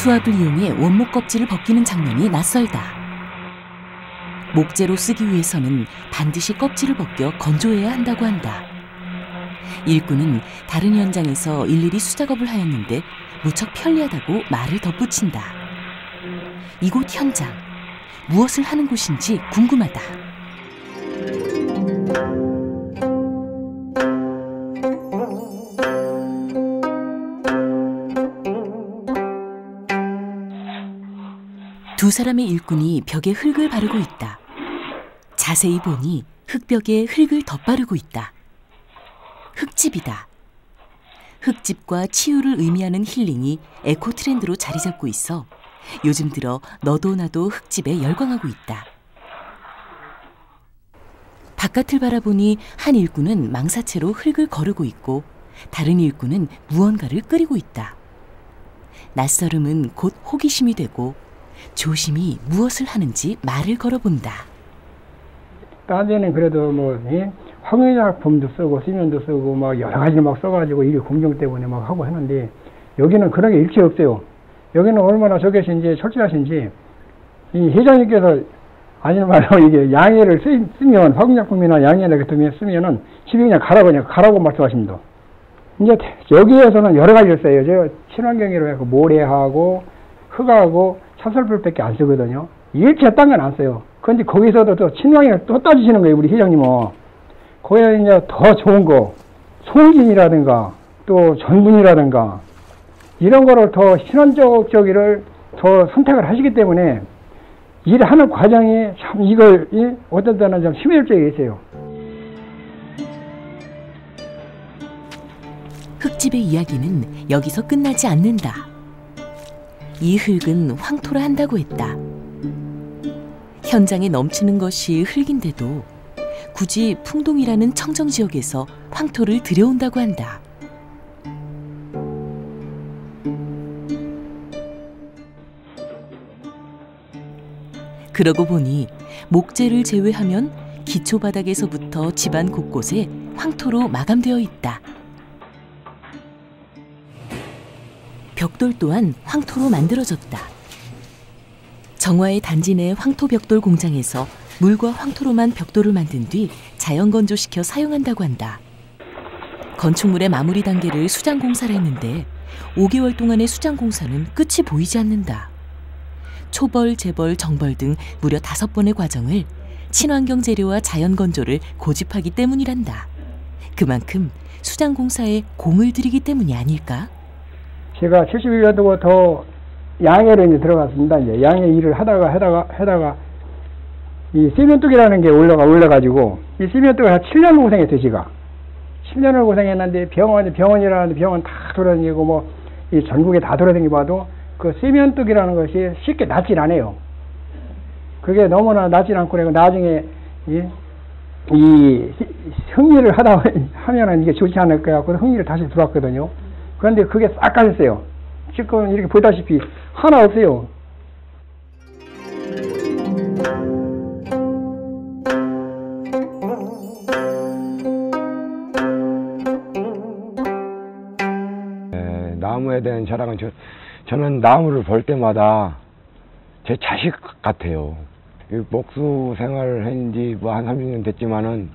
수압을 이용해 원목 껍질을 벗기는 장면이 낯설다. 목재로 쓰기 위해서는 반드시 껍질을 벗겨 건조해야 한다고 한다. 일꾼은 다른 현장에서 일일이 수작업을 하였는데 무척 편리하다고 말을 덧붙인다. 이곳 현장, 무엇을 하는 곳인지 궁금하다. 두 사람의 일꾼이 벽에 흙을 바르고 있다. 자세히 보니 흙벽에 흙을 덧바르고 있다. 흙집이다. 흙집과 치유를 의미하는 힐링이 에코 트렌드로 자리 잡고 있어 요즘 들어 너도 나도 흙집에 열광하고 있다. 바깥을 바라보니 한 일꾼은 망사채로 흙을 거르고 있고 다른 일꾼은 무언가를 끓이고 있다. 낯설음은 곧 호기심이 되고 조심히 무엇을 하는지 말을 걸어본다. 딴 데는 그래도 뭐 황해작품도 쓰고 시면도 쓰고 막 여러 가지를 막 써가지고 이게 공정 때문에 막 하고 하는데 여기는 그런 게 일체 없어요. 여기는 얼마나 저기신지 철저하신지 이 회장님께서 아니면 말로 이게 양해를 쓰면 화공약품이나 양해를 같은 게 쓰면은 집에 그냥 가라고 말씀하십니다. 이제 여기에서는 여러 가지를 써요. 제가 친환경으로 해서 모래하고 흙하고 차설불밖에 안 쓰거든요. 일체 딴 건 안 써요. 그런데 거기서도 또 친환경을 또 따지시는 거예요, 우리 회장님은. 거기에 이제 더 좋은 거, 송진이라든가 또 전분이라든가 이런 거를 더 신원적이를 더 선택을 하시기 때문에 일하는 과정이 참 이걸 어떤 때는 좀 힘들 적이 있어요. 흙집의 이야기는 여기서 끝나지 않는다. 이 흙은 황토라 한다고 했다. 현장에 넘치는 것이 흙인데도 굳이 풍동이라는 청정지역에서 황토를 들여온다고 한다. 그러고 보니 목재를 제외하면 기초바닥에서부터 집안 곳곳에 황토로 마감되어 있다. 벽돌 또한 황토로 만들어졌다. 정화의 단지 내 황토벽돌 공장에서 물과 황토로만 벽돌을 만든 뒤 자연 건조시켜 사용한다고 한다. 건축물의 마무리 단계를 수장 공사를 했는데 5개월 동안의 수장 공사는 끝이 보이지 않는다. 초벌, 재벌, 정벌 등 무려 5번의 과정을 친환경 재료와 자연 건조를 고집하기 때문이란다. 그만큼 수장 공사에 공을 들이기 때문이 아닐까? 제가 71년도부터 더 양해로 이제 들어갔습니다. 이제 양해 일을 하다가 이 세면뚝이라는 게 올라가지고 이 세면뚝을 한 7년 고생했어요, 제가. 7년을 고생했는데 병원이라는데 병원 다 돌아다니고 뭐 이 전국에 다 돌아다니봐도 그 세면뚝이라는 것이 쉽게 낫질 않아요. 그게 너무나 낫질 않고 그리고 나중에 이 흥미를 하면은 이게 좋지 않을 것 같고 흥미를 다시 들어왔거든요. 그런데 그게 싹 가셨어요. 지금 이렇게 보다시피 하나 없어요. 나무에 대한 자랑은 저는 나무를 볼 때마다 제 자식 같아요. 목수 생활을 했는지 뭐 한 30년 됐지만은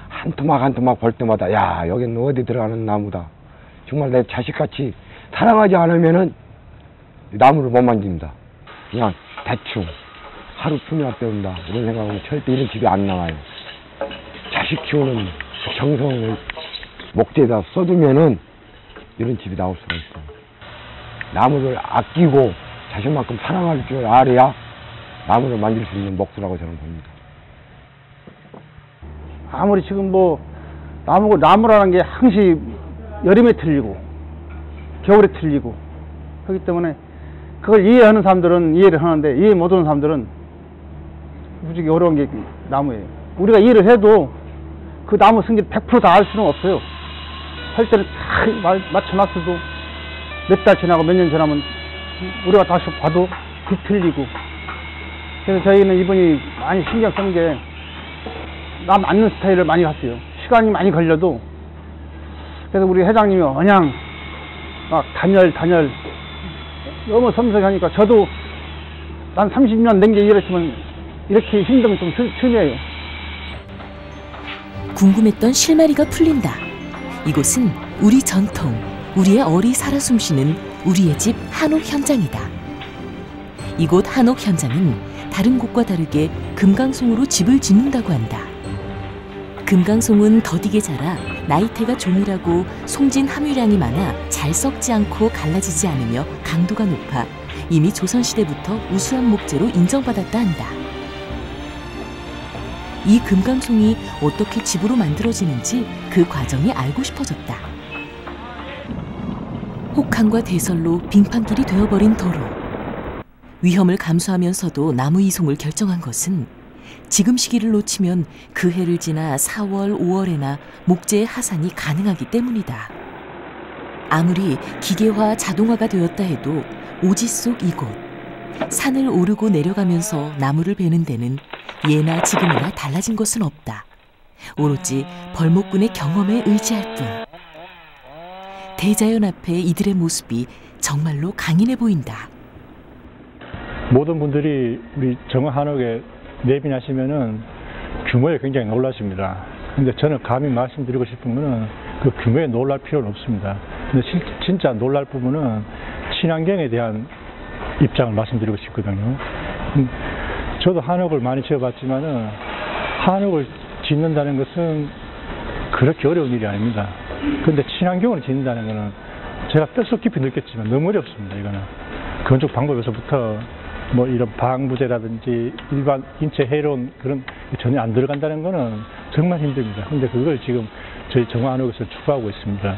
한 토막 볼 때마다 야, 여기는 어디 들어가는 나무다. 정말 내 자식같이 사랑하지 않으면은 나무를 못 만집니다. 그냥 대충 하루 품이나 때운다 이런 생각하면 절대 이런 집이 안 나와요. 자식 키우는 정성을 목재에다 쏟으면은 이런 집이 나올 수가 있어요. 나무를 아끼고 자식만큼 사랑할 줄 알아야 나무를 만질 수 있는 목수라고 저는 봅니다. 아무리 지금 뭐 나무라는 게 항시 여름에 틀리고 겨울에 틀리고 그렇기 때문에 그걸 이해하는 사람들은 이해를 하는데 이해 못하는 사람들은 솔직히 어려운 게 나무예요. 우리가 이해를 해도 그 나무 성질 100% 다 알 수는 없어요. 할 때는 다 맞춰놨어도 몇 달 지나고 몇 년 지나면 우리가 다시 봐도 뒤틀리고. 그래서 저희는 이분이 많이 신경 쓴 게 나 맞는 스타일을 많이 갔어요. 시간이 많이 걸려도. 그래서 우리 회장님이 그냥 막 단열 너무 섬세하니까 저도 난 30년 넘게 일했지만 이렇게 힘든 건 좀 처음이에요. 궁금했던 실마리가 풀린다. 이곳은 우리 전통, 우리의 얼이 살아 숨쉬는 우리의 집 한옥 현장이다. 이곳 한옥 현장은 다른 곳과 다르게 금강송으로 집을 짓는다고 한다. 금강송은 더디게 자라 나이테가 조밀하고 송진 함유량이 많아 잘 썩지 않고 갈라지지 않으며 강도가 높아 이미 조선시대부터 우수한 목재로 인정받았다 한다. 이 금강송이 어떻게 집으로 만들어지는지 그 과정이 알고 싶어졌다. 혹한과 대설로 빙판길이 되어버린 도로. 위험을 감수하면서도 나무 이송을 결정한 것은 지금 시기를 놓치면 그 해를 지나 4월, 5월에나 목재의 하산이 가능하기 때문이다. 아무리 기계화, 자동화가 되었다 해도 오지 속 이곳, 산을 오르고 내려가면서 나무를 베는 데는 예나 지금이나 달라진 것은 없다. 오로지 벌목꾼의 경험에 의지할 뿐. 대자연 앞에 이들의 모습이 정말로 강인해 보인다. 모든 분들이 우리 정화 한옥에 내빈하시면은 규모에 굉장히 놀라십니다. 근데 저는 감히 말씀드리고 싶은 거는 그 규모에 놀랄 필요는 없습니다. 근데 진짜 놀랄 부분은 친환경에 대한 입장을 말씀드리고 싶거든요. 저도 한옥을 많이 지어봤지만은 한옥을 짓는다는 것은 그렇게 어려운 일이 아닙니다. 근데 친환경으로 짓는다는 거는 제가 뼛속 깊이 느꼈지만 너무 어렵습니다. 이거는 건축 방법에서부터 뭐 이런 방부제라든지 일반 인체 해로운 그런 전혀 안 들어간다는 거는 정말 힘듭니다. 근데 그걸 지금 저희 정화 한옥에서 추구하고 있습니다.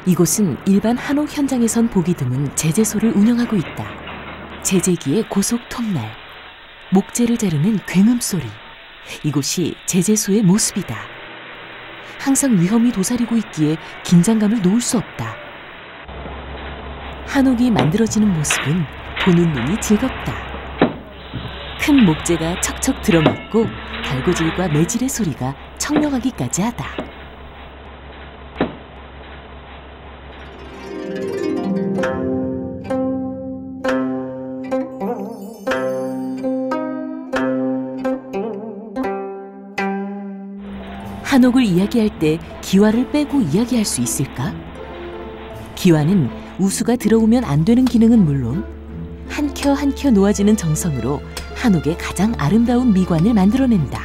이곳은 일반 한옥 현장에선 보기 드문 제재소를 운영하고 있다. 제재기의 고속 톱날, 목재를 자르는 굉음 소리. 이곳이 제재소의 모습이다. 항상 위험이 도사리고 있기에 긴장감을 놓을 수 없다. 한옥이 만들어지는 모습은 보는 눈이 즐겁다. 큰 목재가 척척 들어맞고 갈고질과 매질의 소리가 청명하기까지 하다. 한옥을 이야기할 때 기와를 빼고 이야기할 수 있을까? 기와는 우수가 들어오면 안 되는 기능은 물론 한 켜 한 켜 놓아지는 정성으로 한옥의 가장 아름다운 미관을 만들어낸다.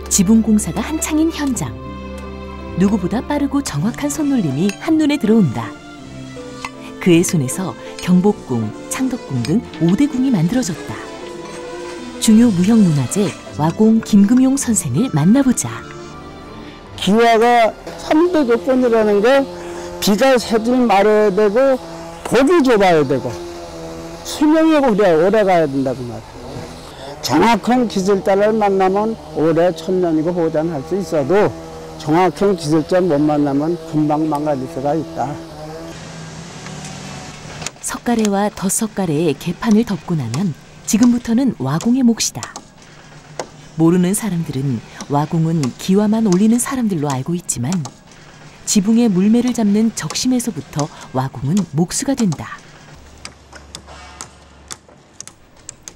지붕 공사가 한창인 현장. 누구보다 빠르고 정확한 손놀림이 한눈에 들어온다. 그의 손에서 경복궁, 창덕궁 등 5대 궁이 만들어졌다. 중요 무형문화재 와공 김금용 선생을 만나보자. 기와가 300여 건이라는 게 비가 새질 말아야 되고 복이 좁아야 되고 수명이 그래야 오래 가야 된다고 말이야. 정확한 기술자를 만나면 오래 1000년이고 보존할 수 있어도 정확한 기술자 못 만나면 금방 망가질 수가 있다. 석가래와 덧석가래의 개판을 덮고 나면 지금부터는 와공의 몫이다. 모르는 사람들은 와공은 기와만 올리는 사람들로 알고 있지만 지붕에 물매를 잡는 적심에서부터 와공은 몫수가 된다.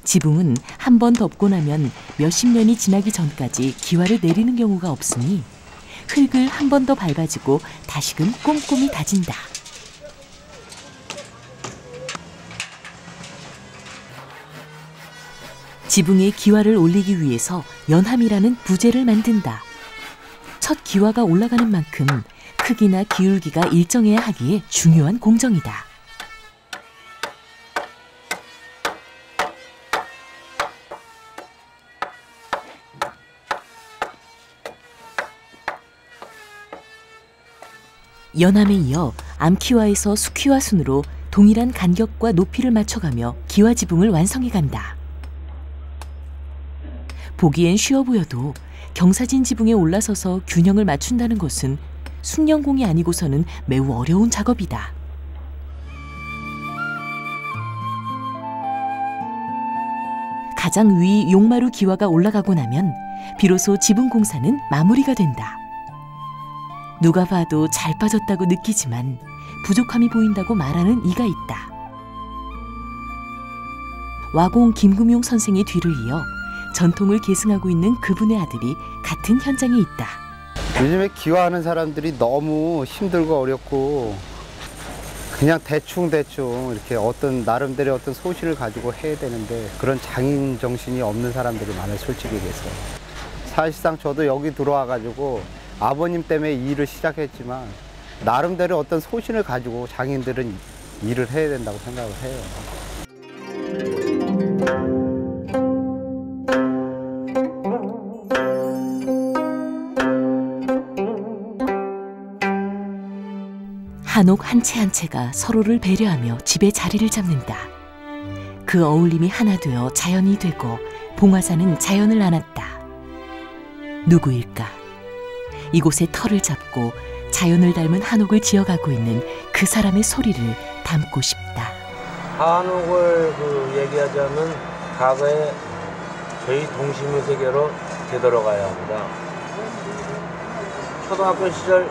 지붕은 한 번 덮고 나면 몇십 년이 지나기 전까지 기와를 내리는 경우가 없으니 흙을 한 번 더 밟아주고 다시금 꼼꼼히 다진다. 지붕에 기와를 올리기 위해서 연함이라는 부재를 만든다. 첫 기와가 올라가는 만큼 크기나 기울기가 일정해야 하기에 중요한 공정이다. 연함에 이어 암기와에서 수기와 순으로 동일한 간격과 높이를 맞춰가며 기와 지붕을 완성해간다. 보기엔 쉬워 보여도 경사진 지붕에 올라서서 균형을 맞춘다는 것은 숙련공이 아니고서는 매우 어려운 작업이다. 가장 위 용마루 기와가 올라가고 나면 비로소 지붕 공사는 마무리가 된다. 누가 봐도 잘 빠졌다고 느끼지만 부족함이 보인다고 말하는 이가 있다. 와공 김금용 선생의 뒤를 이어 전통을 계승하고 있는 그분의 아들이 같은 현장에 있다. 요즘에 기와하는 사람들이 너무 힘들고 어렵고 그냥 대충 이렇게 어떤 나름대로 어떤 소실을 가지고 해야 되는데 그런 장인 정신이 없는 사람들이 많아요, 솔직히 얘기해서. 사실상 저도 여기 들어와 가지고 아버님 때문에 일을 시작했지만 나름대로 어떤 소신을 가지고 장인들은 일을 해야 된다고 생각을 해요. 한옥 한 채 한 채가 서로를 배려하며 집에 자리를 잡는다. 그 어울림이 하나 되어 자연이 되고 봉화사는 자연을 안았다. 누구일까? 이곳에 터를 잡고 자연을 닮은 한옥을 지어가고 있는 그 사람의 소리를 담고 싶다. 한옥을 얘기하자면 과거에 저희 동심의 세계로 되돌아가야 합니다. 초등학교 시절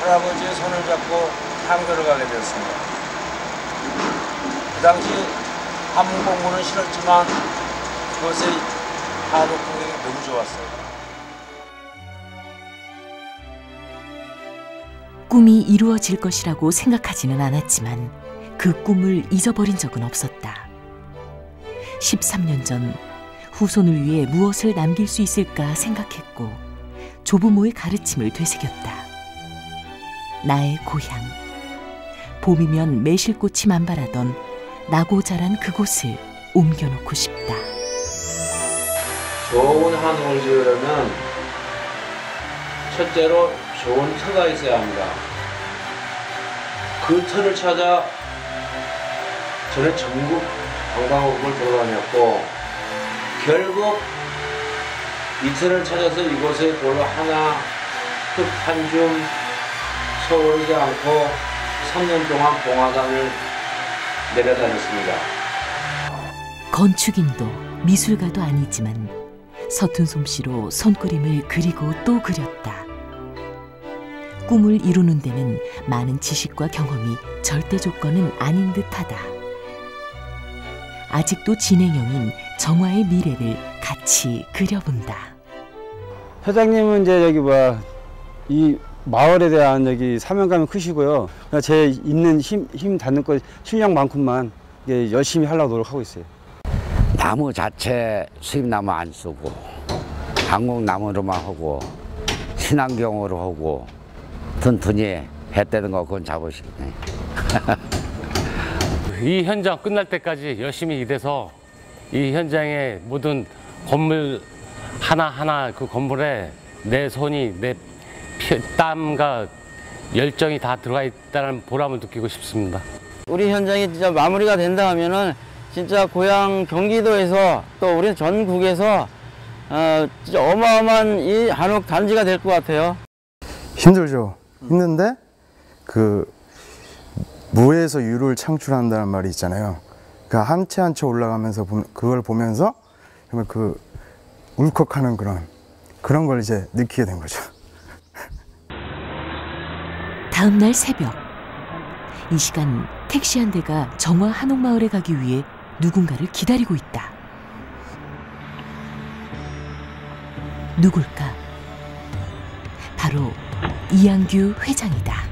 할아버지의 손을 잡고 한교를 가게 되었습니다. 그 당시 한문 공부는 싫었지만 그것의 한옥 풍경이 너무 좋았어요. 꿈이 이루어질 것이라고 생각하지는 않았지만 그 꿈을 잊어버린 적은 없었다. 13년 전 후손을 위해 무엇을 남길 수 있을까 생각했고 조부모의 가르침을 되새겼다. 나의 고향, 봄이면 매실꽃이 만발하던 나고 자란 그곳을 옮겨놓고 싶다. 좋은 한옥을 지으려면 첫째로 좋은 터가 있어야 합니다. 그 터를 찾아 저는 전국 관광업을 돌아다녔고 결국 이 터를 찾아서 이곳에 돌 하나 흙 한 줌 서오르지 않고 3년 동안 봉화산을 내려다녔습니다. 건축인도 미술가도 아니지만 서툰 솜씨로 손그림을 그리고 또 그렸다. 꿈을 이루는 데는 많은 지식과 경험이 절대 조건은 아닌 듯하다. 아직도 진행형인 정화의 미래를 같이 그려본다. 회장님은 이제 여기 이 마을에 대한 여기 사명감이 크시고요. 제 있는 힘 닿는 것 실력만큼만 열심히 하려고 노력하고 있어요. 나무 자체 수입나무 안 쓰고 한국나무로만 하고 친환경으로 하고 튼튼히 해 떼는 거 그건 잡으시네. 이 현장 끝날 때까지 열심히 일해서 이 현장의 모든 건물 하나하나 그 건물에 내 손이 내 땀과 열정이 다 들어가 있다는 보람을 느끼고 싶습니다. 우리 현장이 진짜 마무리가 된다 하면은 진짜 고향 경기도에서 또 우리 전국에서 진짜 어마어마한 이 한옥 단지가 될 것 같아요. 힘들죠. 힘든데 그 무에서 유를 창출한다는 말이 있잖아요. 그 한 채 한 채 올라가면서 그걸 보면서 정말 그 울컥하는 그런 걸 이제 느끼게 된 거죠. 다음 날 새벽, 이 시간 택시 한 대가 정화 한옥마을에 가기 위해 누군가를 기다리고 있다. 누굴까? 바로 이양규 회장이다.